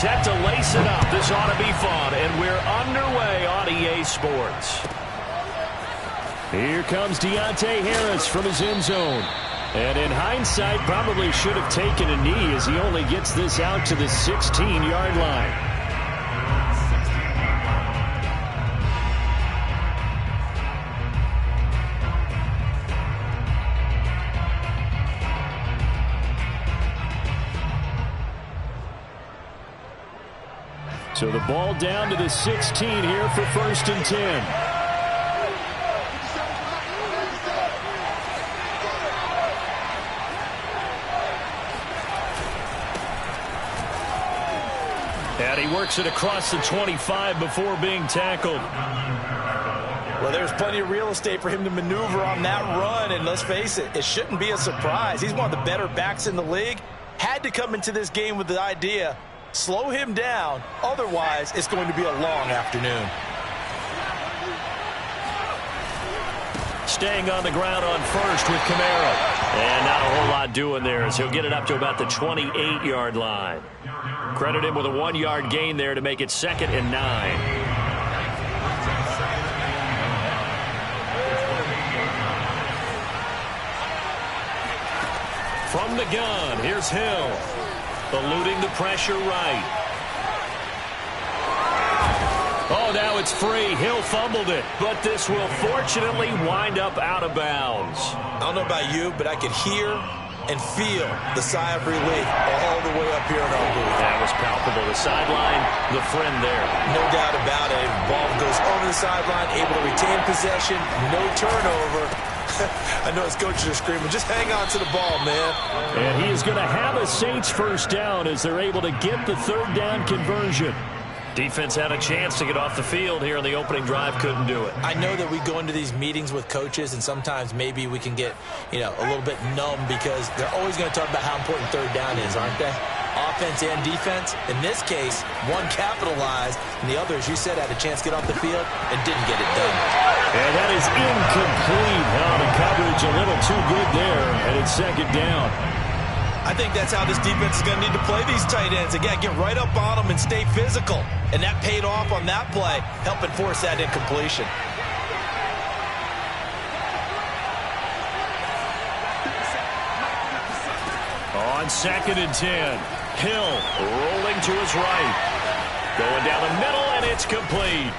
set to lace it up. This ought to be fun, and we're underway on EA Sports. Here comes Deontay Harris from his end zone. And in hindsight, probably should have taken a knee as he only gets this out to the 16-yard line. So the ball down to the 16 here for 1st and 10. And he works it across the 25 before being tackled. Well, there's plenty of real estate for him to maneuver on that run, and let's face it, it shouldn't be a surprise. He's one of the better backs in the league. Had to come into this game with the idea, slow him down, otherwise it's going to be a long afternoon. Staying on the ground on first with Kamara. And not a whole lot doing there as he'll get it up to about the 28-yard line. Credit him with a 1-yard gain there to make it 2nd and 9. From the gun, here's Hill. Eluding the pressure right. Oh, now it's free. Hill fumbled it, but this will fortunately wind up out of bounds. I don't know about you, but I could hear and feel the sigh of relief all the way up here in our booth. That was palpable. The sideline, the friend there. No doubt about it. The ball goes over the sideline, able to retain possession, no turnover. I know his coaches are screaming, just hang on to the ball, man. And he is going to have a Saints first down as they're able to get the 3rd down conversion. Defense had a chance to get off the field here on the opening drive, couldn't do it. I know that we go into these meetings with coaches, and sometimes maybe we can get, a little bit numb because they're always going to talk about how important 3rd down is, aren't they? Offense and defense. In this case, one capitalized, and the other, as you said, had a chance to get off the field and didn't get it done. And that is incomplete. Now the coverage a little too good there, and it's 2nd down. I think that's how this defense is going to need to play these tight ends. Again, get right up on them and stay physical. And that paid off on that play, helping force that incompletion. On 2nd and 10, Hill rolling to his right. Going down the middle, and it's complete.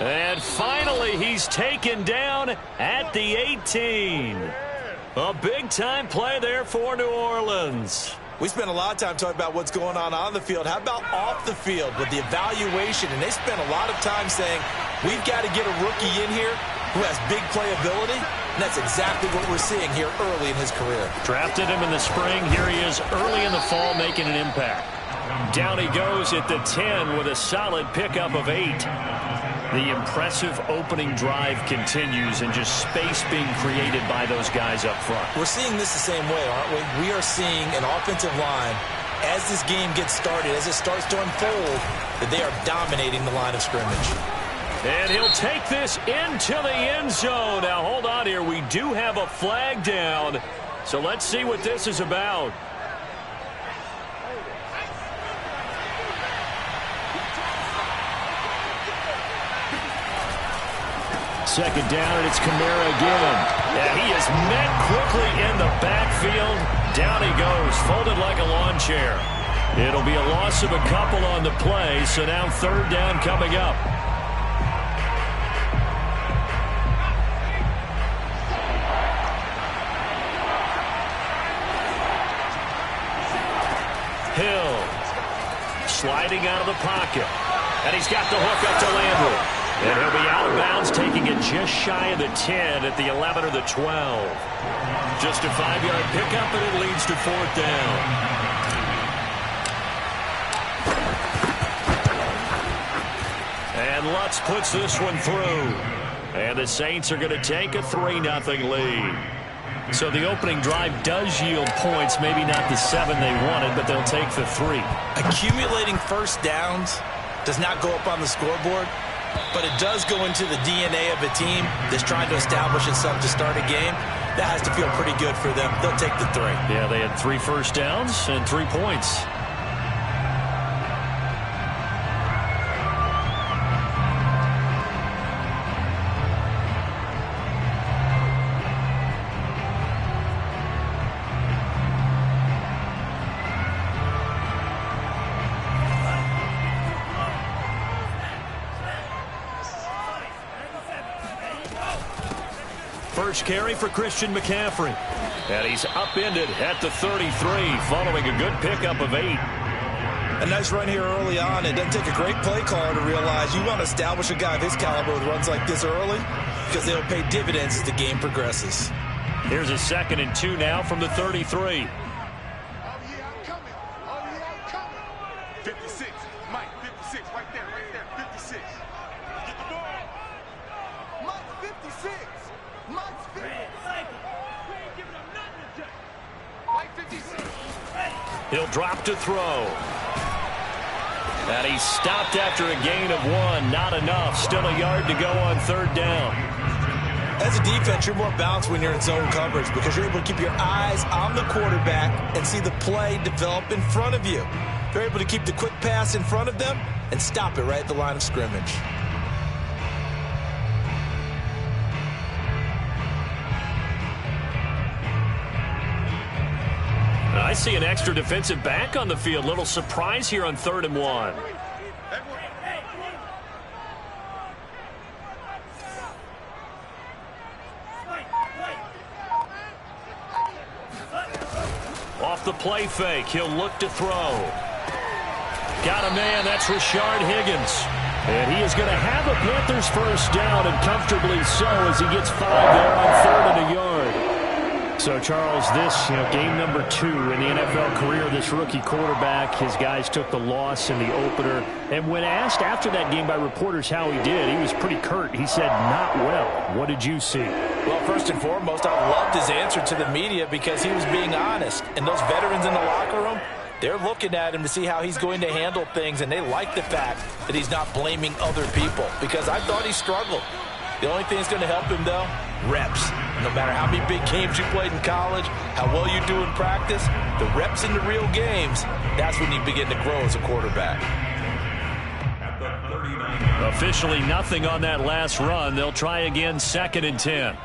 And finally, he's taken down at the 18. A big-time play there for New Orleans. We spent a lot of time talking about what's going on the field. How about off the field with the evaluation? And they spent a lot of time saying, we've got to get a rookie in here who has big playability. And that's exactly what we're seeing here early in his career. Drafted him in the spring. Here he is early in the fall making an impact. Down he goes at the 10 with a solid pickup of 8. The impressive opening drive continues and just space being created by those guys up front. We're seeing this the same way, aren't we? We are seeing an offensive line, as this game gets started, as it starts to unfold, that they are dominating the line of scrimmage. And he'll take this into the end zone. Now, hold on here. We do have a flag down, so let's see what this is about. Second down, and it's Kamara again. And he is met quickly in the backfield. Down he goes, folded like a lawn chair. It'll be a loss of a couple on the play, so now 3rd down coming up. Hill sliding out of the pocket. And he's got the hook up to Landry. And he'll be out of bounds, taking it just shy of the 10 at the 11 or the 12. Just a 5-yard pickup, and it leads to 4th down. And Lutz puts this one through. And the Saints are going to take a 3-0 lead. So the opening drive does yield points, maybe not the 7 they wanted, but they'll take the 3. Accumulating first downs does not go up on the scoreboard, but it does go into the DNA of a team that's trying to establish itself to start a game. That has to feel pretty good for them. They'll take the 3. Yeah, they had 3 first downs and 3 points. First carry for Christian McCaffrey. And he's upended at the 33 following a good pickup of 8. A nice run here early on. It doesn't take a great play caller to realize you want to establish a guy of his caliber with runs like this early because they'll pay dividends as the game progresses. Here's a 2nd and 2 now from the 33. 56, Mike, 56, right there, 56. Get the ball. Mike's 56. Mike's 56. We ain't giving him nothing today. Mike 56. He'll drop to throw. And he's stopped after a gain of 1. Not enough. Still a yard to go on 3rd down. As a defense, you're more balanced when you're in zone coverage because you're able to keep your eyes on the quarterback and see the play develop in front of you. They're able to keep the quick pass in front of them and stop it right at the line of scrimmage. I see an extra defensive back on the field. Little surprise here on 3rd and 1. Off the play fake, he'll look to throw. Got a man, that's Rashard Higgins. And he is going to have a Panthers first down, and comfortably so as he gets 5 there on 3rd and a yard. So, Charles, this game number 2 in the NFL career of this rookie quarterback. His guys took the loss in the opener. And when asked after that game by reporters how he did, he was pretty curt. He said, not well. What did you see? Well, first and foremost, I loved his answer to the media because he was being honest. And those veterans in the locker room, they're looking at him to see how he's going to handle things, and they like the fact that he's not blaming other people because I thought he struggled. The only thing that's going to help him, though, reps. No matter how many big games you played in college, how well you do in practice, the reps in the real games, that's when you begin to grow as a quarterback. Officially nothing on that last run. They'll try again 2nd and 10.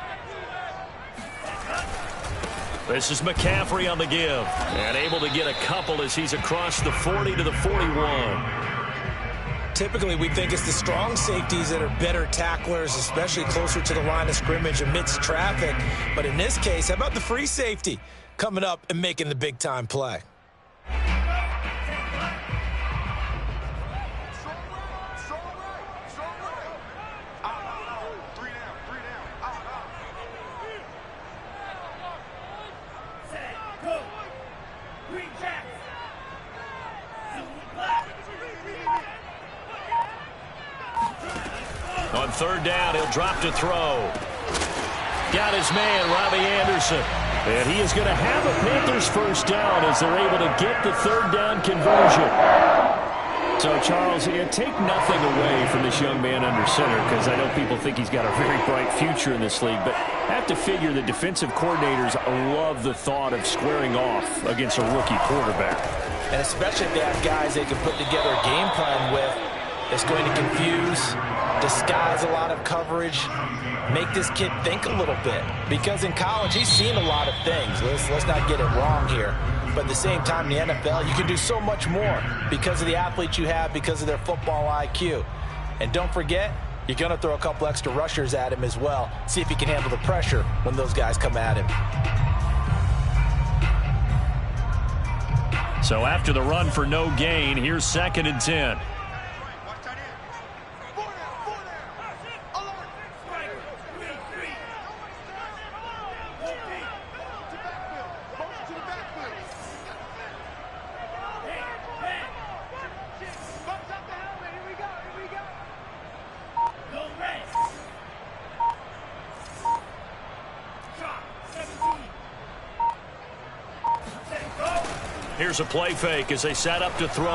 This is McCaffrey on the give. And able to get a couple as he's across the 40 to the 41. Typically, we think it's the strong safeties that are better tacklers, especially closer to the line of scrimmage amidst traffic. But in this case, how about the free safety coming up and making the big-time play? On 3rd down, he'll drop to throw. Got his man, Robbie Anderson. And he is going to have a Panthers first down as they're able to get the 3rd down conversion. So, Charles, take nothing away from this young man under center because I know people think he's got a very bright future in this league, but I have to figure the defensive coordinators love the thought of squaring off against a rookie quarterback. And especially if they have guys they can put together a game plan with that's going to confuse, disguise a lot of coverage, make this kid think a little bit. Because in college, he's seen a lot of things. Let's not get it wrong here. But at the same time, in the NFL, you can do so much more because of the athletes you have, because of their football IQ. And don't forget, you're going to throw a couple extra rushers at him as well. See if he can handle the pressure when those guys come at him. So after the run for no gain, here's 2nd and 10. Here's a play fake as they set up to throw.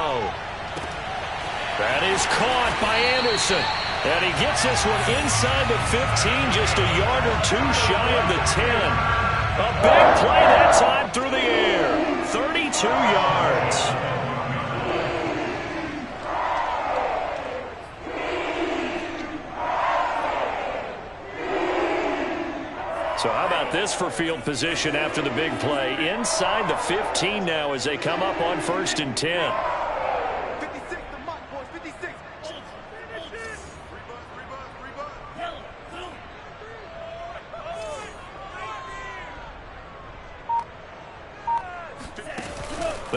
That is caught by Anderson. And he gets this one inside the 15, just a yard or 2 shy of the 10. A big play that time through the air. 32 yards. So how about this for field position after the big play? Inside the 15 now as they come up on 1st and 10. 56, the mark, boys, 56.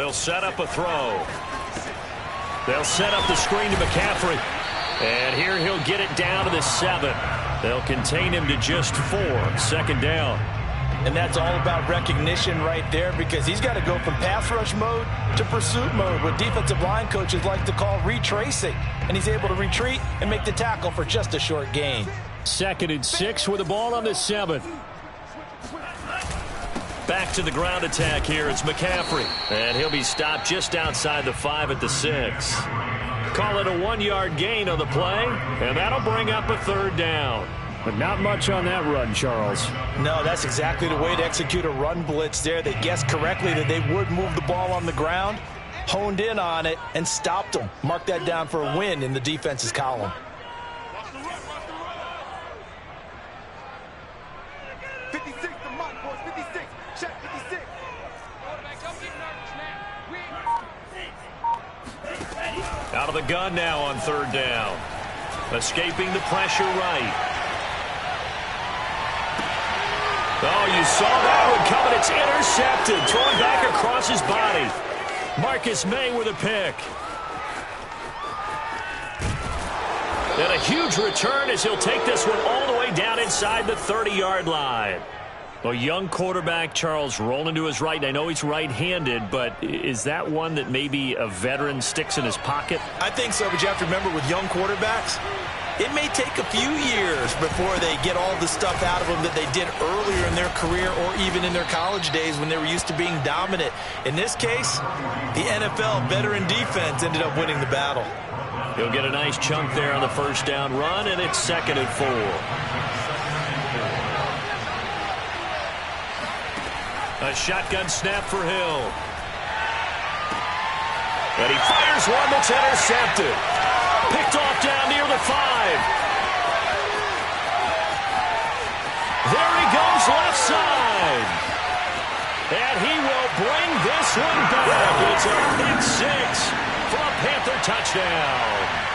They'll set up a throw. They'll set up the screen to McCaffrey. And here he'll get it down to the 7. They'll contain him to just 4. 2nd down. And that's all about recognition right there, because he's got to go from pass rush mode to pursuit mode, what defensive line coaches like to call retracing. And he's able to retreat and make the tackle for just a short gain. 2nd and 6 with the ball on the 7. Back to the ground attack here. It's McCaffrey. And he'll be stopped just outside the 5 at the 6. Call it a 1-yard gain on the play, and that'll bring up a 3rd down. But not much on that run, Charles. No, that's exactly the way to execute a run blitz there. They guessed correctly that they would move the ball on the ground, honed in on it, and stopped them. Mark that down for a win in the defense's column. 56 to Mike, boys. 56. Check 56. Out of the gun now on 3rd down. Escaping the pressure right. Oh, you saw that one coming. It's intercepted. Thrown back across his body. Marcus May with a pick. And a huge return as he'll take this one all the way down inside the 30-yard line. Well, young quarterback Charles rolling to his right. I know he's right-handed, but is that one that maybe a veteran sticks in his pocket? I think so, but you have to remember with young quarterbacks, it may take a few years before they get all the stuff out of them that they did earlier in their career or even in their college days when they were used to being dominant. In this case, the NFL veteran defense ended up winning the battle. He'll get a nice chunk there on the 1st down run, and it's 2nd and 4. A shotgun snap for Hill. And he fires one that's intercepted. Picked off down near the 5. There he goes left side. And he will bring this one back. It's a pick 6 for a Panther touchdown.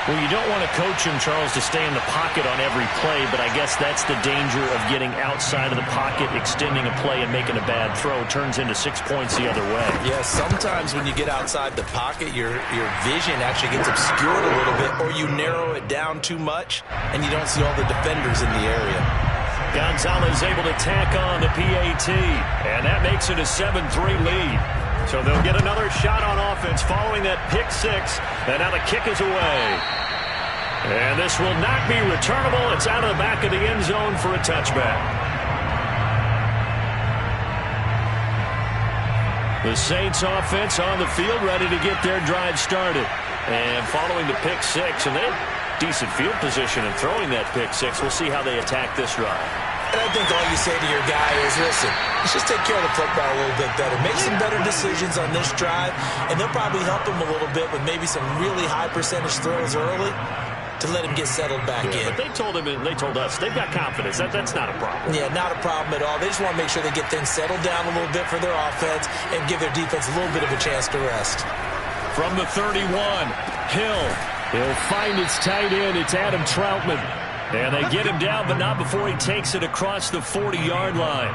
Well, you don't want to coach him, Charles, to stay in the pocket on every play, but I guess that's the danger of getting outside of the pocket, extending a play and making a bad throw. Turns into 6 points the other way. Yeah, sometimes when you get outside the pocket, your vision actually gets obscured a little bit, or you narrow it down too much, and you don't see all the defenders in the area. Gonzalez able to tack on the PAT, and that makes it a 7-3 lead. So they'll get another shot on offense following that pick 6, and now the kick is away. And this will not be returnable. It's out of the back of the end zone for a touchback. The Saints offense on the field ready to get their drive started. And following the pick 6, and they have decent field position in throwing that pick 6. We'll see how they attack this drive. And I think all you say to your guy is, listen, let's just take care of the football a little bit better. Make some better decisions on this drive, and they'll probably help him a little bit with maybe some really high percentage throws early to let him get settled back in. But they told him, and they told us, they've got confidence. That's not a problem. Yeah, not a problem at all. They just want to make sure they get things settled down a little bit for their offense and give their defense a little bit of a chance to rest. From the 31, Hill. He'll find his tight end. It's Adam Troutman. And they get him down, but not before he takes it across the 40-yard line.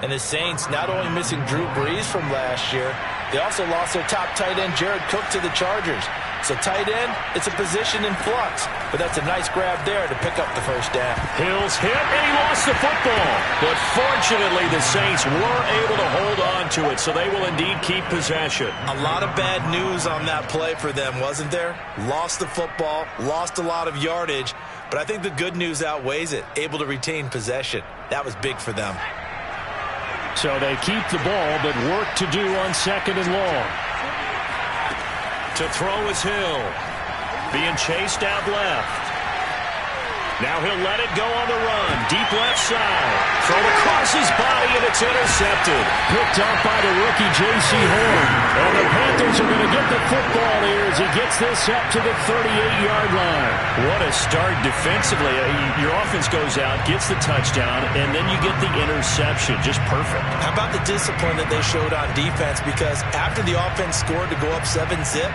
And the Saints not only missing Drew Brees from last year, they also lost their top tight end, Jared Cook, to the Chargers. So tight end, it's a position in flux. But that's a nice grab there to pick up the 1st down. Hill's hit, and he lost the football. But fortunately, the Saints were able to hold on to it, so they will indeed keep possession. A lot of bad news on that play for them, wasn't there? Lost the football, lost a lot of yardage. But I think the good news outweighs it. Able to retain possession. That was big for them. So they keep the ball, but work to do on 2nd and long. To throw is Hill. Being chased out left. Now he'll let it go on the run. Deep left side. Throw across his body, and it's intercepted. Picked up by the rookie J.C. Horn. And the Panthers are going to get the football here as he gets this up to the 38-yard line. What a start defensively. Your offense goes out, gets the touchdown, and then you get the interception. Just perfect. How about the discipline that they showed on defense? Because after the offense scored to go up 7-zip,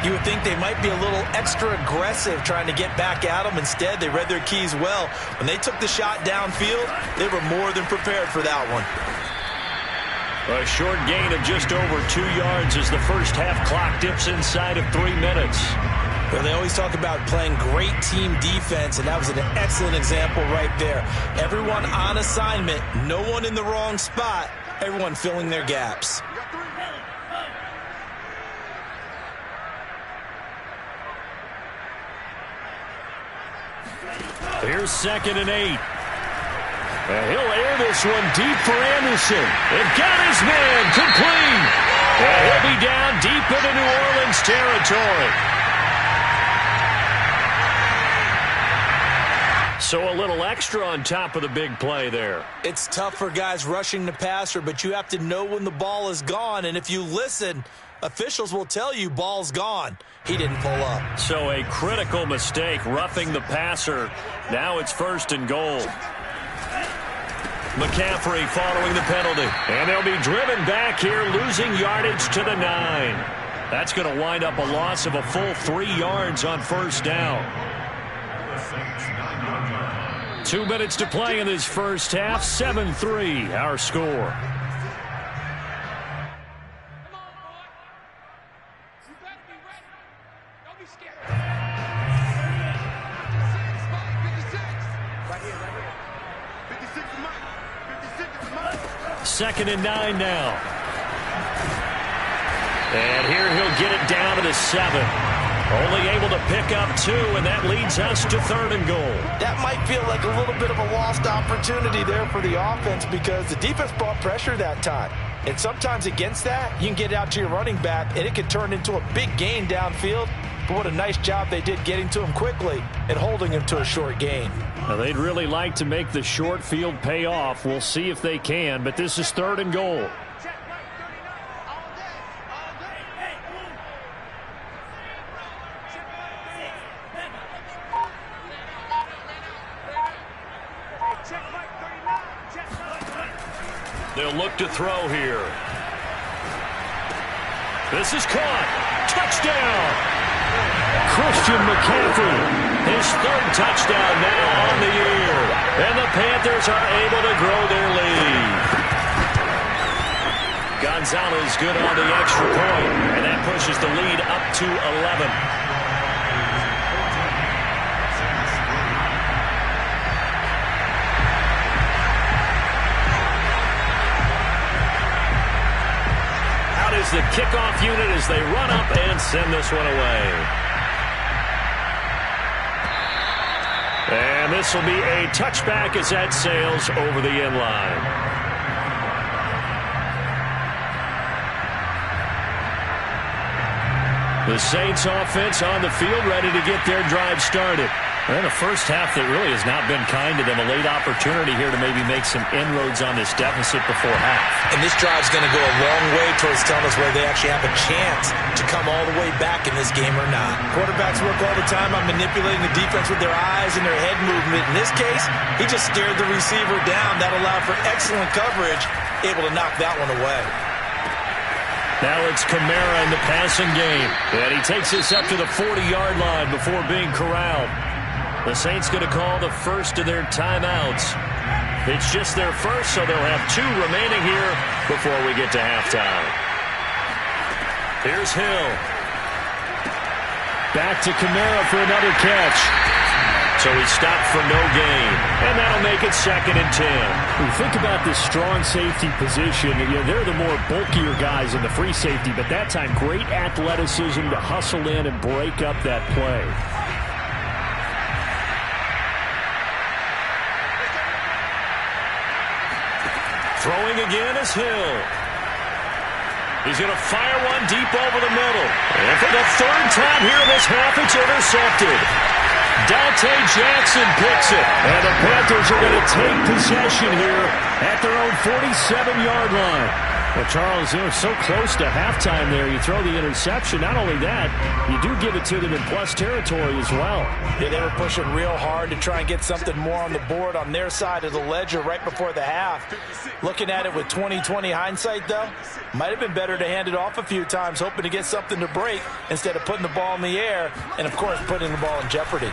you would think they might be a little extra aggressive trying to get back at them. Instead, they read their keys well. When they took the shot downfield, they were more than prepared for that one. A short gain of just over 2 yards as the first half clock dips inside of 3 minutes. Well, they always talk about playing great team defense, and that was an excellent example right there. Everyone on assignment, no one in the wrong spot, everyone filling their gaps. Here's 2nd and 8. And he'll air this one deep for Anderson. And got his man complete. And he'll be down deep into New Orleans territory. So a little extra on top of the big play there. It's tough for guys rushing the passer, but you have to know when the ball is gone. And if you listen, officials will tell you ball's gone. He didn't pull up. So a critical mistake, roughing the passer. Now it's 1st and goal. McCaffrey following the penalty. And they'll be driven back here, losing yardage to the 9. That's going to wind up a loss of a full 3 yards on 1st down. 2 minutes to play in this first half. 7-3, our score. Second and 9 now. And here he'll get it down to the 7. Only able to pick up 2, and that leads us to 3rd and goal. That might feel like a little bit of a lost opportunity there for the offense because the defense brought pressure that time. And sometimes against that, you can get out to your running back, and it can turn into a big gain downfield. But what a nice job they did getting to him quickly and holding him to a short gain. Now, they'd really like to make the short field pay off. We'll see if they can, but this is 3rd and goal. They'll look to throw here. This is caught. Touchdown! Christian McCaffrey, his 3rd touchdown now on the year. And the Panthers are able to grow their lead. Gonzalez good on the extra point, and that pushes the lead up to 11. The kickoff unit as they run up and send this one away. And this will be a touchback as that sails over the end line. The Saints offense on the field ready to get their drive started. And the first half that really has not been kind to them. A late opportunity here to maybe make some inroads on this deficit before half. And this drive's going to go a long way towards telling us whether they actually have a chance to come all the way back in this game or not. Quarterbacks work all the time on manipulating the defense with their eyes and their head movement. In this case, he just stared the receiver down. That allowed for excellent coverage, able to knock that one away. Now it's Kamara in the passing game. And he takes this up to the 40-yard line before being corralled. The Saints going to call the first of their timeouts. It's just their first, so they'll have 2 remaining here before we get to halftime. Here's Hill. Back to Kamara for another catch. So he stopped for no gain. And that'll make it 2nd and 10. When you think about this strong safety position, they're the more bulkier guys in the free safety, but that time great athleticism to hustle in and break up that play. Throwing again is Hill. He's going to fire one deep over the middle. And for the 3rd time here in this half, it's intercepted. Dante Jackson picks it. And the Panthers are going to take possession here at their own 47-yard line. Well, Charles, so close to halftime there. You throw the interception. Not only that, you do give it to them in plus territory as well. Yeah, they were pushing real hard to try and get something more on the board on their side of the ledger right before the half. Looking at it with 20/20 hindsight, though, might have been better to hand it off a few times, hoping to get something to break instead of putting the ball in the air and, of course, putting the ball in jeopardy.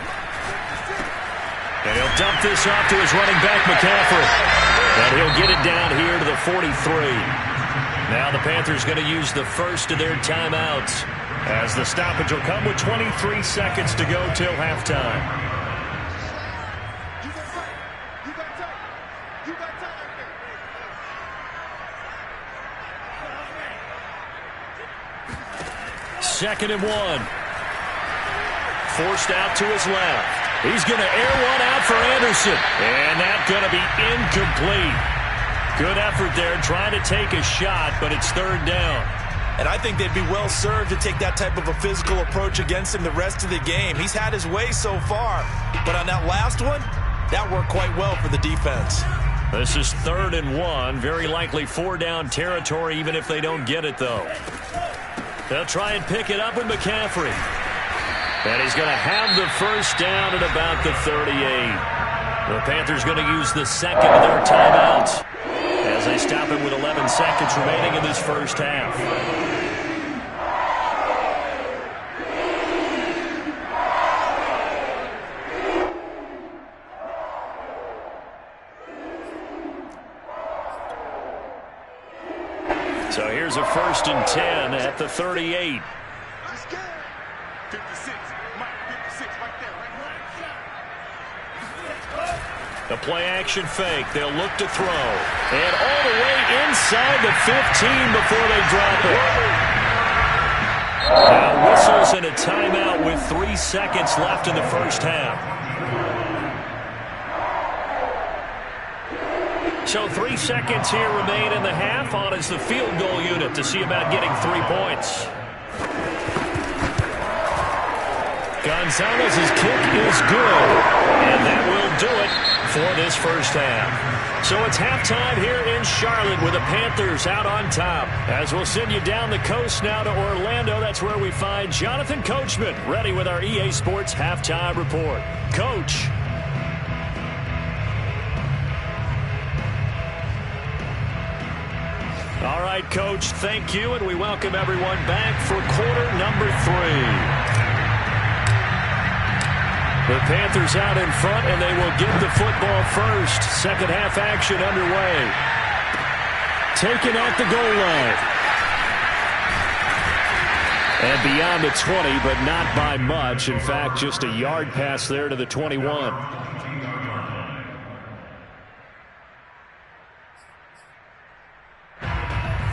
And he'll dump this off to his running back, McCaffrey. And he'll get it down here to the 43. Now the Panthers going to use the first of their timeouts, as the stoppage will come with 23 seconds to go till halftime. Second and 1. Forced out to his left. He's going to air one out for Anderson. And that's going to be incomplete. Good effort there trying to take a shot, but it's third down. And I think they'd be well served to take that type of a physical approach against him the rest of the game. He's had his way so far. But on that last one, that worked quite well for the defense. This is third and 1. Very likely 4-down territory, even if they don't get it, though. They'll try and pick it up with McCaffrey. And he's going to have the first down at about the 38. The Panthers going to use the second of their timeouts as they stop him with 11 seconds remaining in this first half. So here's a first and 10 at the 38. 56. Mike, 56 right there, right? The play-action fake. They'll look to throw. And all the way inside the 15 before they drop it. Now whistles and a timeout with 3 seconds left in the first half. So 3 seconds here remain in the half. On is the field goal unit to see about getting 3 points. Gonzalez's kick is good. And that will do it for this first half. So it's halftime here in Charlotte with the Panthers out on top. As we'll send you down the coast now to Orlando, that's where we find Jonathan Coachman ready with our EA Sports halftime report. Coach. All right, Coach, thank you, and we welcome everyone back for quarter number 3. The Panthers out in front, and they will get the football first. Second half action underway. Taken at the goal line. And beyond the 20, but not by much. In fact, just a yard pass there to the 21.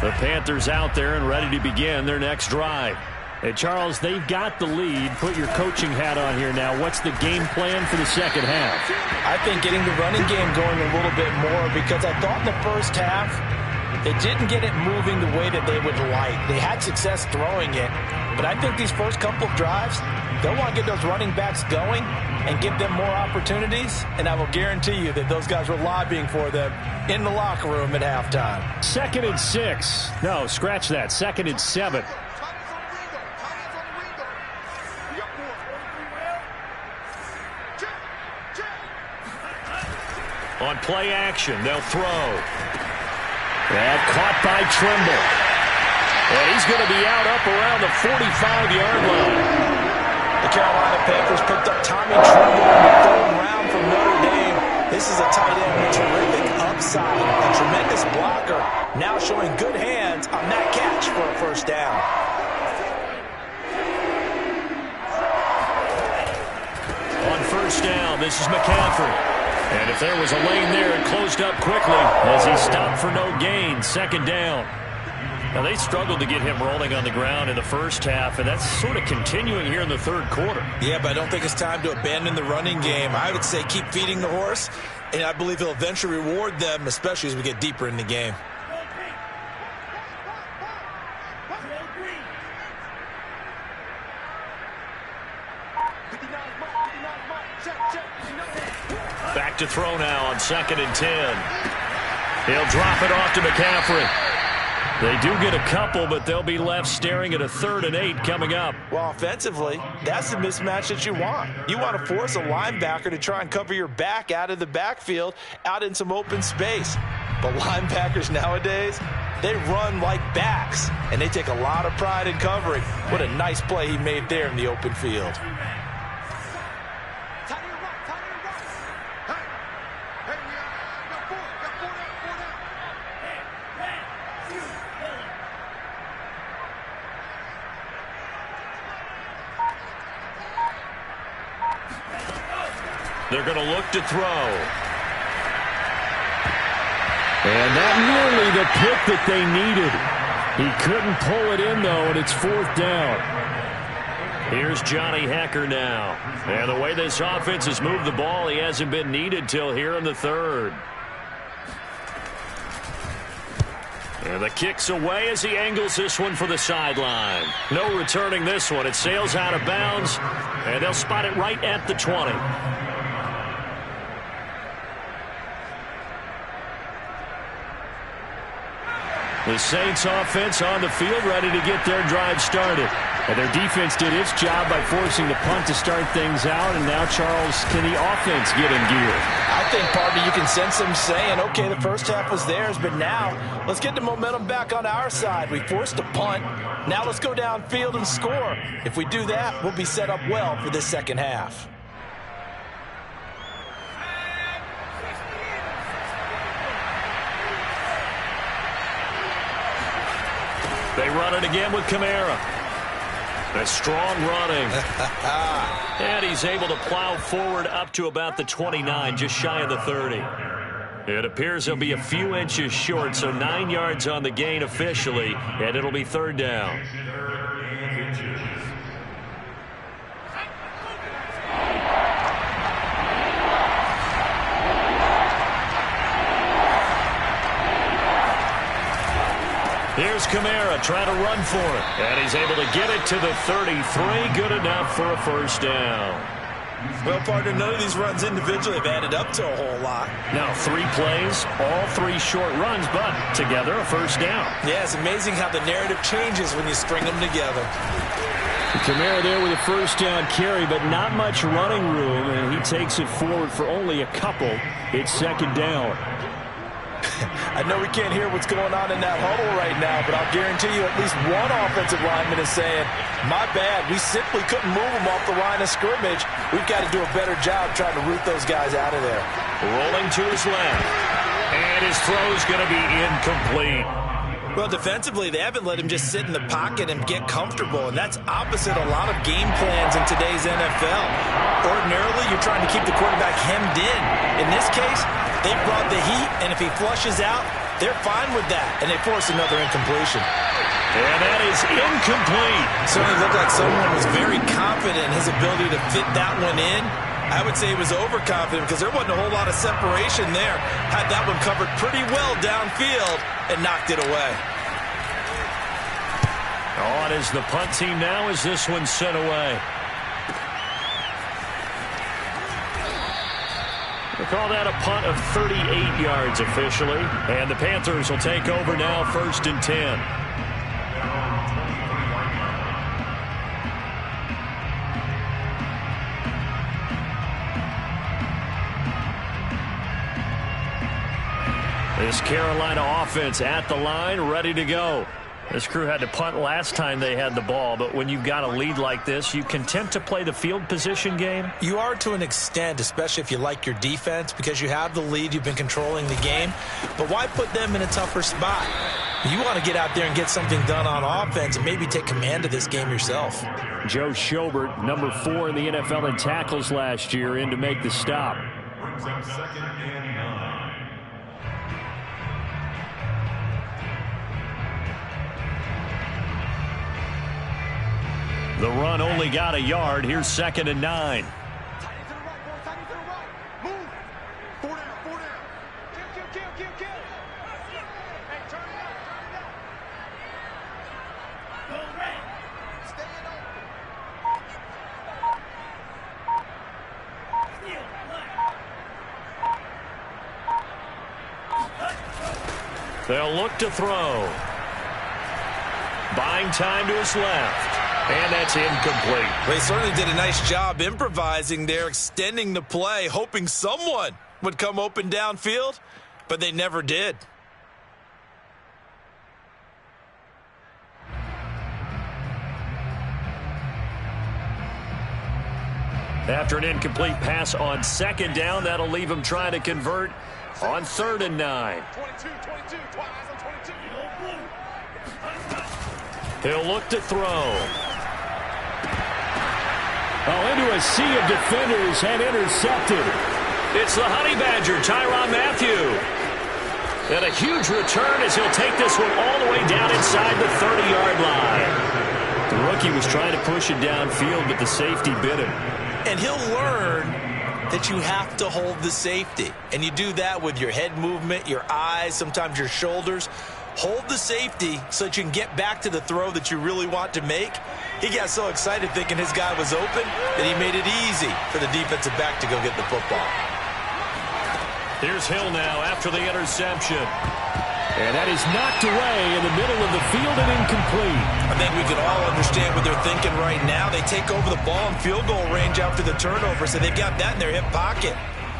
The Panthers out there and ready to begin their next drive. Hey, Charles, they've got the lead. Put your coaching hat on here now. What's the game plan for the second half? I think getting the running game going a little bit more, because I thought in the first half they didn't get it moving the way that they would like. They had success throwing it, but I think these first couple of drives, they'll want to get those running backs going and give them more opportunities, and I will guarantee you that those guys were lobbying for them in the locker room at halftime. 2nd and 6. No, scratch that. 2nd and 7. On play action, they'll throw. And caught by Trimble. And he's going to be out up around the 45-yard line. The Carolina Panthers picked up Tommy Trimble in the 3rd round from Notre Dame. This is a tight end with terrific upside, a tremendous blocker, now showing good hands on that catch for a first down. On first down, this is McCaffrey. And if there was a lane there, it closed up quickly as he stopped for no gain. 2nd down. Now, they struggled to get him rolling on the ground in the first half, and that's sort of continuing here in the 3rd quarter. Yeah, but I don't think it's time to abandon the running game. I would say keep feeding the horse, and I believe he'll eventually reward them, especially as we get deeper in the game. Back to throw now on 2nd and 10. He'll drop it off to McCaffrey. They do get a couple, but they'll be left staring at a 3rd and 8 coming up. Well, offensively, that's the mismatch that you want. You want to force a linebacker to try and cover your back out of the backfield, out in some open space. But linebackers nowadays, they run like backs, and they take a lot of pride in covering. What a nice play he made there in the open field. They're going to look to throw. And that nearly the pick that they needed. He couldn't pull it in, though, and it's 4th down. Here's Johnny Hecker now. And the way this offense has moved the ball, he hasn't been needed till here in the 3rd. And the kick's away as he angles this one for the sideline. No returning this one. It sails out of bounds, and they'll spot it right at the 20. The Saints offense on the field ready to get their drive started. And their defense did its job by forcing the punt to start things out. And now, Charles, can the offense get in gear? I think, partner, you can sense them saying, okay, the first half was theirs, but now let's get the momentum back on our side. We forced a punt. Now let's go downfield and score. If we do that, we'll be set up well for this second half. They run it again with Kamara. A strong running. And he's able to plow forward up to about the 29, just shy of the 30. It appears he'll be a few inches short, so 9 yards on the gain officially, and it'll be 3rd down. Here's Kamara trying to run for it. And he's able to get it to the 33. Good enough for a 1st down. Well, partner, none of these runs individually have added up to a whole lot. Now 3 plays, all 3 short runs, but together a 1st down. Yeah, it's amazing how the narrative changes when you string them together. Kamara there with a 1st down carry, but not much running room, and he takes it forward for only a couple. It's 2nd down. I know we can't hear what's going on in that huddle right now, but I'll guarantee you at least one offensive lineman is saying, my bad, we simply couldn't move them off the line of scrimmage. We've got to do a better job trying to root those guys out of there. Rolling to his left, and his throw's going to be incomplete. Well, defensively, they haven't let him just sit in the pocket and get comfortable, and that's opposite a lot of game plans in today's NFL. Ordinarily, you're trying to keep the quarterback hemmed in. In this case, they brought the heat, and if he flushes out, they're fine with that, and they force another incompletion. And that is incomplete. Certainly looked like someone was very confident in his ability to fit that one in. I would say he was overconfident because there wasn't a whole lot of separation there. Had that one covered pretty well downfield and knocked it away. On is the punt team now as this one's sent away. They call that a punt of 38 yards officially. And the Panthers will take over now, 1st and 10. This Carolina offense at the line, ready to go. This crew had to punt last time they had the ball, but when you've got a lead like this, you content to play the field position game? You are to an extent, especially if you like your defense, because you have the lead, you've been controlling the game. But why put them in a tougher spot? You want to get out there and get something done on offense and maybe take command of this game yourself. Joe Schobert, number 4 in the NFL in tackles last year, in to make the stop. Brings up 2nd and 9. The run only got a yard. Here's 2nd and 9. They'll look to throw. Buying time to his left. And that's incomplete. They certainly did a nice job improvising there, extending the play, hoping someone would come open downfield, but they never did. After an incomplete pass on 2nd down, that'll leave him trying to convert on 3rd and 9. 22, twice on 22. He'll look to throw. Oh, into a sea of defenders and intercepted. It's the Honey Badger, Tyrann Mathieu. And a huge return as he'll take this one all the way down inside the 30-yard line. The rookie was trying to push it downfield, but the safety bit him. And he'll learn that you have to hold the safety. And you do that with your head movement, your eyes, sometimes your shoulders. Hold the safety so that you can get back to the throw that you really want to make. He got so excited thinking his guy was open that he made it easy for the defensive back to go get the football. Here's Hill now after the interception. And that is knocked away in the middle of the field and incomplete. I think we can all understand what they're thinking right now. They take over the ball in field goal range after the turnover, so they've got that in their hip pocket.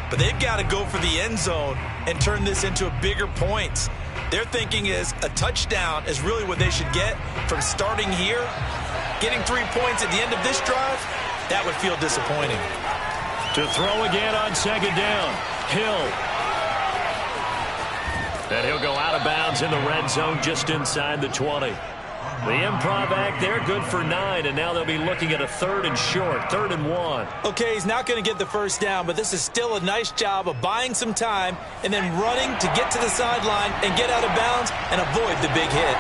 But they've got to go for the end zone and turn this into a bigger points. Their thinking is a touchdown is really what they should get from starting here. Getting 3 points at the end of this drive, that would feel disappointing. To throw again on second down, Hill. And he'll go out of bounds in the red zone just inside the 20. The improv act there, good for 9, and now they'll be looking at a 3rd and short, 3rd and 1. Okay, he's not going to get the first down, but this is still a nice job of buying some time and then running to get to the sideline and get out of bounds and avoid the big hit.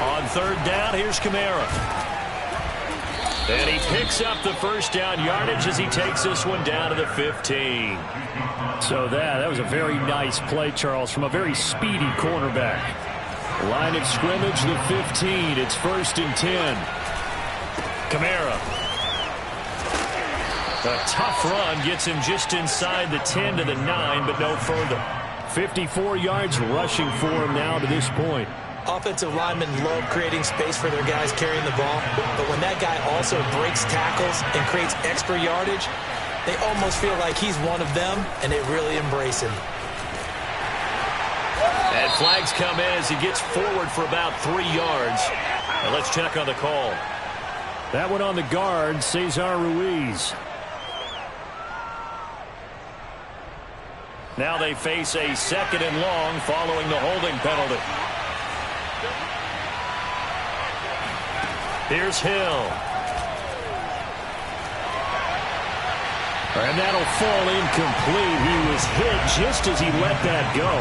On 3rd down, here's Kamara. And he picks up the first down yardage as he takes this one down to the 15. So that was a very nice play, Charles, from a very speedy cornerback. Line of scrimmage, the 15. It's 1st and 10. Kamara. A tough run gets him just inside the 10 to the 9, but no further. 54 yards rushing for him now to this point. Offensive linemen love creating space for their guys carrying the ball, but when that guy also breaks tackles and creates extra yardage, they almost feel like he's one of them, and they really embrace him. And flags come in as he gets forward for about 3 yards. Now let's check on the call. That one on the guard, Cesar Ruiz. Now they face a 2nd and long following the holding penalty. Here's Hill. And that'll fall incomplete. He was hit just as he let that go.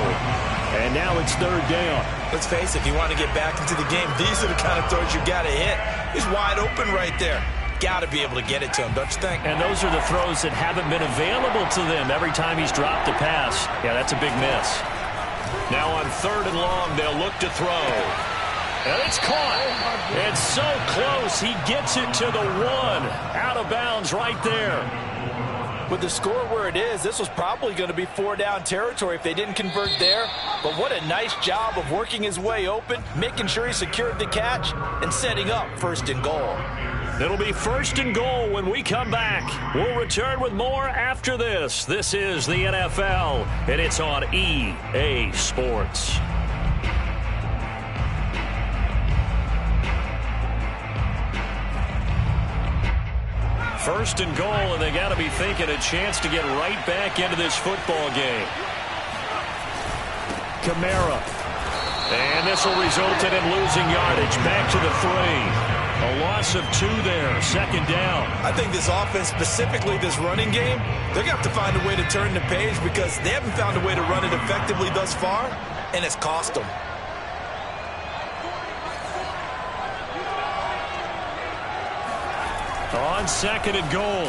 And now it's 3rd down. Let's face it, if you want to get back into the game, these are the kind of throws you got to hit. He's wide open right there. Got to be able to get it to him, don't you think? And those are the throws that haven't been available to them every time he's dropped a pass. Yeah, that's a big miss. Now on 3rd and long, they'll look to throw. And it's caught. It's so close. He gets it to the 1. Out of bounds right there. With the score where it is, this was probably going to be 4-down territory if they didn't convert there. But what a nice job of working his way open, making sure he secured the catch, and setting up 1st and goal. It'll be 1st and goal when we come back. We'll return with more after this. This is the NFL, and it's on EA Sports. 1st and goal, and they got to be thinking a chance to get right back into this football game. Kamara. And this will result in him losing yardage. Back to the 3. A loss of 2 there. 2nd down. I think this offense, specifically this running game, they're going to have to find a way to turn the page because they haven't found a way to run it effectively thus far, and it's cost them. On 2nd and goal,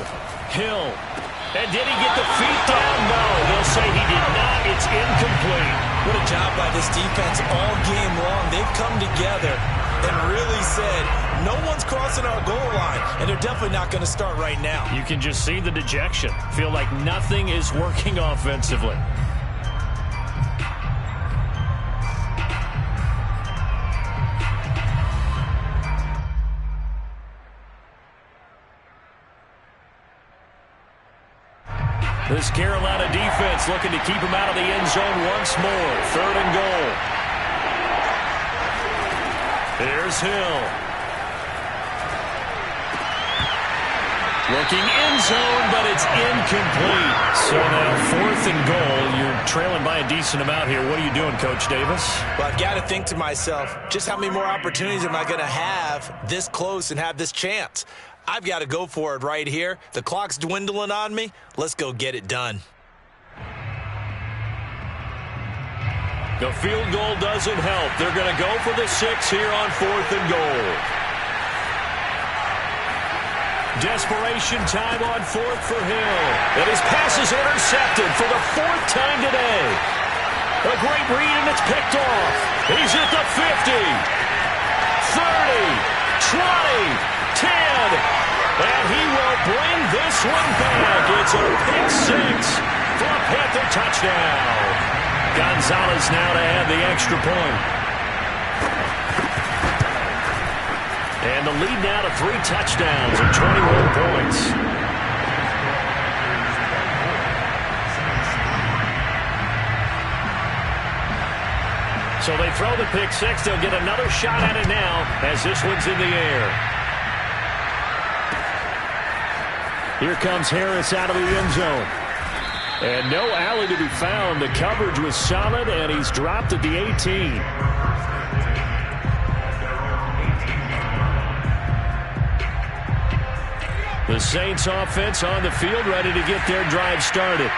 Hill. And did he get the feet down? No, they'll say he did not. It's incomplete. What a job by this defense all game long. They've come together and really said, no one's crossing our goal line, and they're definitely not going to start right now. You can just see the dejection. Feel like nothing is working offensively. This Carolina defense looking to keep him out of the end zone once more. 3rd and goal. There's Hill. Looking end zone, but it's incomplete. So now 4th and goal. You're trailing by a decent amount here. What are you doing, Coach Davis? Well, I've got to think to myself, just how many more opportunities am I going to have this close and have this chance? I've got to go for it right here. The clock's dwindling on me. Let's go get it done. The field goal doesn't help. They're going to go for the 6 here on 4th and goal. Desperation time on 4th for Hill. And his pass is intercepted for the 4th time today. A great read, and it's picked off. He's at the 50, 30, 20, 10. And he will bring this one back. It's a pick 6 for a Panther touchdown. Gonzalez now to add the extra point. And the lead now to 3 touchdowns and 21 points. So they throw the pick 6. They'll get another shot at it now as this one's in the air. Here comes Harris out of the end zone. And no alley to be found. The coverage was solid, and he's dropped at the 18. The Saints offense on the field, ready to get their drive started.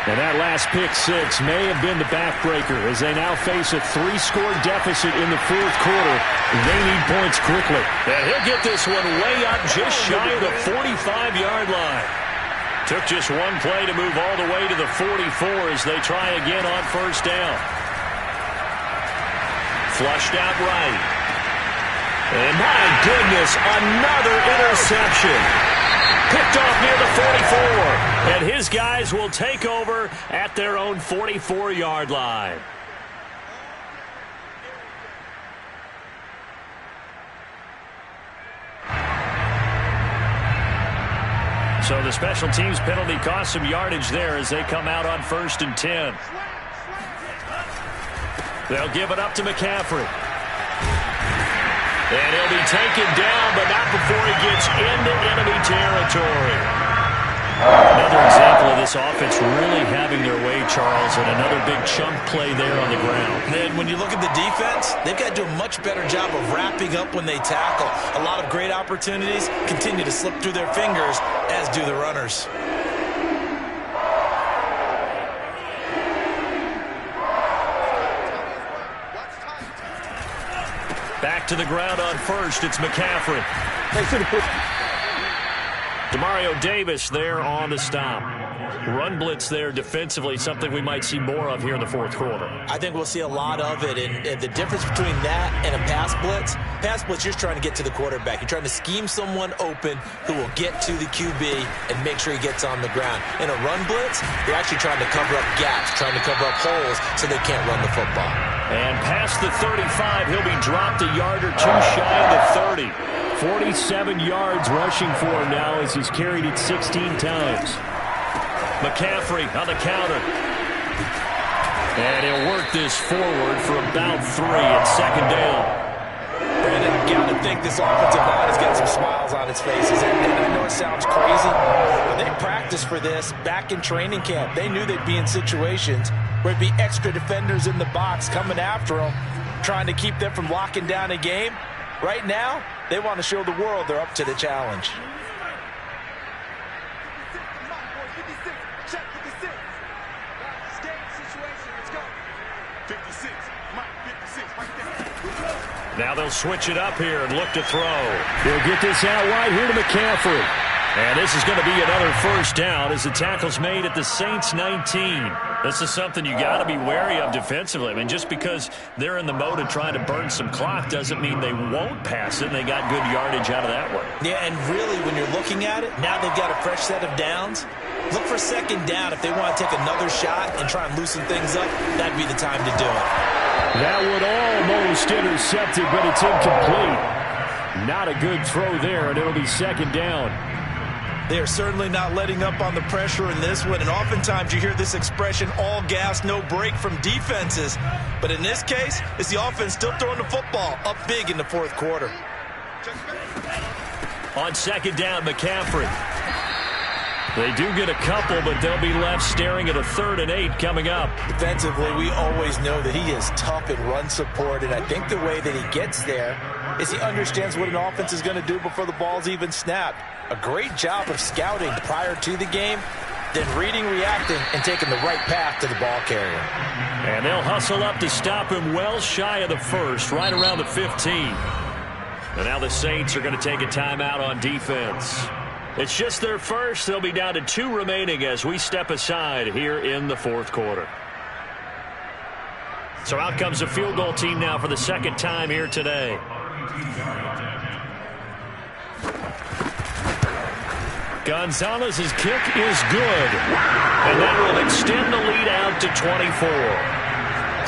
And that last pick 6 may have been the backbreaker as they now face a 3-score deficit in the 4th quarter. They need points quickly. And he'll get this one way up just shy of the 45-yard line. Took just one play to move all the way to the 44 as they try again on 1st down. Flushed out right. And my goodness, another interception. Picked off near the 44. And his guys will take over at their own 44-yard line. So the special teams penalty cost some yardage there as they come out on 1st and 10. They'll give it up to McCaffrey. And he'll be taken down, but not before he gets into enemy territory. Another example of this offense really having their way, Charles, and another big chunk play there on the ground. And then when you look at the defense, they've got to do a much better job of wrapping up when they tackle. A lot of great opportunities continue to slip through their fingers, as do the runners. Back to the ground on 1st. It's McCaffrey. Demario Davis there on the stop. Run blitz there defensively, something we might see more of here in the 4th quarter. I think we'll see a lot of it, and the difference between that and a pass blitz, you're trying to get to the quarterback. You're trying to scheme someone open who will get to the QB and make sure he gets on the ground. In a run blitz, you're actually trying to cover up gaps, trying to cover up holes so they can't run the football. And past the 35, he'll be dropped a yard or 2 shy of the 30. 47 yards rushing for him now as he's carried it 16 times. McCaffrey on the counter. And he'll work this forward for about 3 and 2nd down. Brandon, you got to think this offensive line has got some smiles on its faces. And I know it sounds crazy, but they practiced for this back in training camp. They knew they'd be in situations where it'd be extra defenders in the box coming after them, trying to keep them from locking down a game. Right now, they want to show the world they're up to the challenge. Now they'll switch it up here and look to throw. They'll get this out wide here to McCaffrey. And this is going to be another 1st down as the tackle's made at the Saints 19. This is something you got to be wary of defensively. I mean, just because they're in the mode of trying to burn some clock doesn't mean they won't pass it, and they got good yardage out of that one. Yeah, and really, when you're looking at it, now they've got a fresh set of downs. Look for 2nd down. If they want to take another shot and try and loosen things up, that'd be the time to do it. That one almost intercepted, but it's incomplete. Not a good throw there, and it'll be 2nd down. They are certainly not letting up on the pressure in this one, and oftentimes you hear this expression, all gas, no break from defenses. But in this case, it's the offense still throwing the football up big in the 4th quarter. On 2nd down, McCaffrey. They do get a couple, but they'll be left staring at a 3rd and 8 coming up. Defensively, we always know that he is tough in run support, and I think the way that he gets there is he understands what an offense is going to do before the ball's even snapped. A great job of scouting prior to the game, then reading, reacting, and taking the right path to the ball carrier. And they'll hustle up to stop him well shy of the first, right around the 15. And now the Saints are going to take a timeout on defense. It's just their first. They'll be down to 2 remaining as we step aside here in the fourth quarter. So out comes the field goal team now for the second time here today. Gonzalez's kick is good. And that will extend the lead out to 24.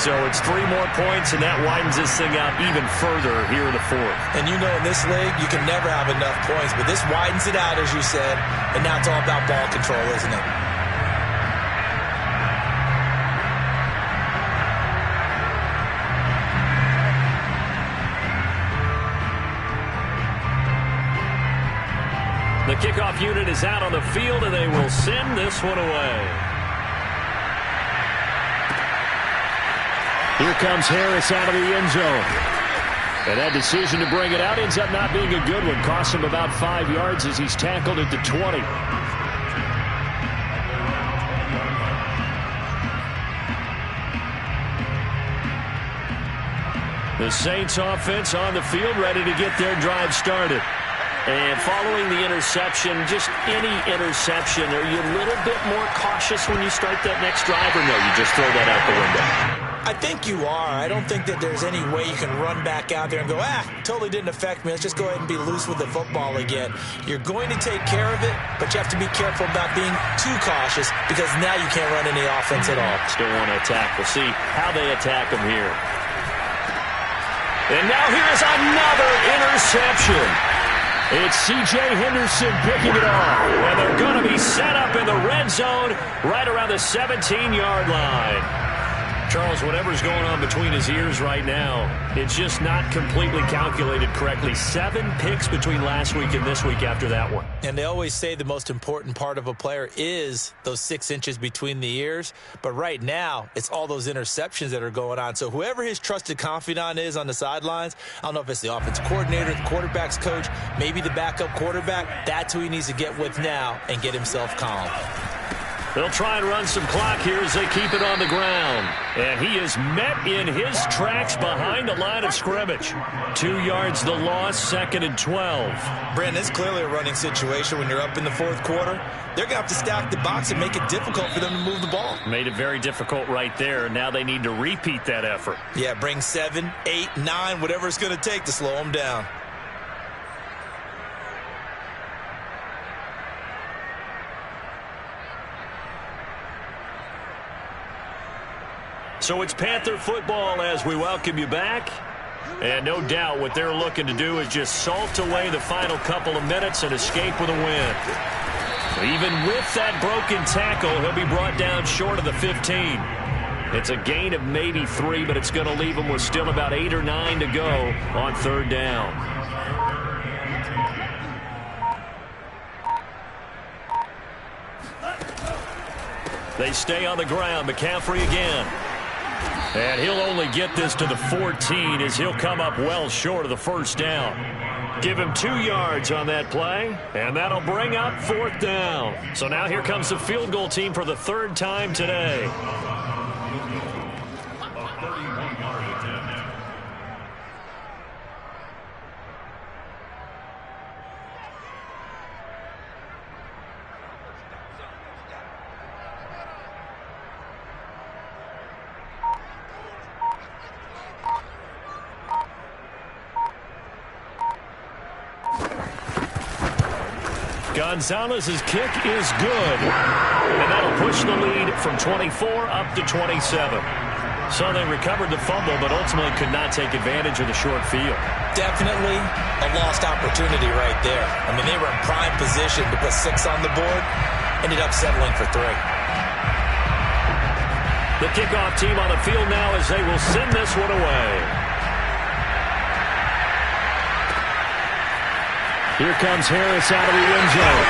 So it's 3 more points, and that widens this thing out even further here in the fourth. And you know in this league, you can never have enough points, but this widens it out, as you said, and now it's all about ball control, isn't it? The kickoff unit is out on the field, and they will send this one away. Here comes Harris out of the end zone. And that decision to bring it out ends up not being a good one. Costs him about 5 yards as he's tackled at the 20. The Saints offense on the field, ready to get their drive started. And following the interception, just any interception, are you a little bit more cautious when you start that next drive, or no, you just throw that out the window? I think you are. I don't think that there's any way you can run back out there and go, totally didn't affect me. Let's just go ahead and be loose with the football again. You're going to take care of it, but you have to be careful about being too cautious because now you can't run any offense at all. Still want to attack. We'll see how they attack them here. And now here's another interception. It's C.J. Henderson picking it off. And they're going to be set up in the red zone right around the 17-yard line. Charles, whatever's going on between his ears right now, it's just not completely calculated correctly. 7 picks between last week and this week after that one. And they always say the most important part of a player is those 6 inches between the ears. But right now, it's all those interceptions that are going on. So whoever his trusted confidant is on the sidelines, I don't know if it's the offensive coordinator, the quarterback's coach, maybe the backup quarterback, that's who he needs to get with now and get himself calm. They'll try and run some clock here as they keep it on the ground. And he is met in his tracks behind the line of scrimmage. 2 yards the loss, 2nd and 12. Brandon, it's clearly a running situation when you're up in the fourth quarter. They're going to have to stack the box and make it difficult for them to move the ball. Made it very difficult right there. Now they need to repeat that effort. Yeah, bring 7, 8, 9, whatever it's going to take to slow them down. So it's Panther football as we welcome you back. And no doubt what they're looking to do is just salt away the final couple of minutes and escape with a win. Even with that broken tackle, he'll be brought down short of the 15. It's a gain of maybe 3, but it's going to leave him with still about 8 or 9 to go on 3rd down. They stay on the ground. McCaffrey again. And he'll only get this to the 14 as he'll come up well short of the 1st down. Give him 2 yards on that play, and that'll bring up 4th down. So now here comes the field goal team for the 3rd time today. Gonzalez's kick is good. And that'll push the lead from 24 up to 27. So they recovered the fumble, but ultimately could not take advantage of the short field. Definitely a lost opportunity right there. I mean, they were in prime position to put 6 on the board. Ended up settling for 3. The kickoff team on the field now as they will send this one away. Here comes Harris out of the end zone.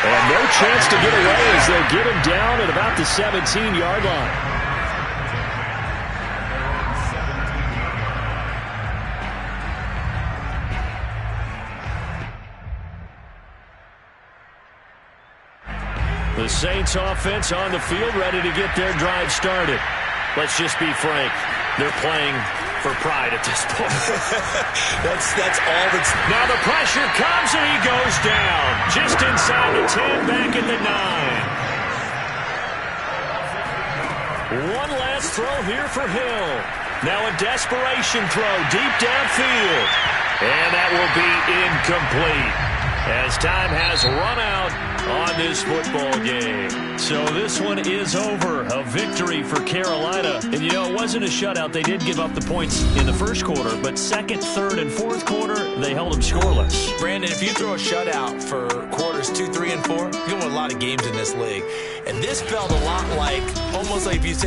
And no chance to get away as they'll get him down at about the 17-yard line. The Saints offense on the field, ready to get their drive started. Let's just be frank. They're playing for pride at this point. that's all that's... Now the pressure comes and he goes down. Just inside the 10, back at the 9. One last throw here for Hill. Now a desperation throw deep downfield. And that will be incomplete as time has run out on this football game. So this one is over. A victory for Carolina. And, you know, it wasn't a shutout. They did give up the points in the first quarter, but second, third, and fourth quarter, they held them scoreless. Brandon, if you throw a shutout for quarters 2, 3, and 4, you're going to win a lot of games in this league. And this felt a lot like, almost like if you say,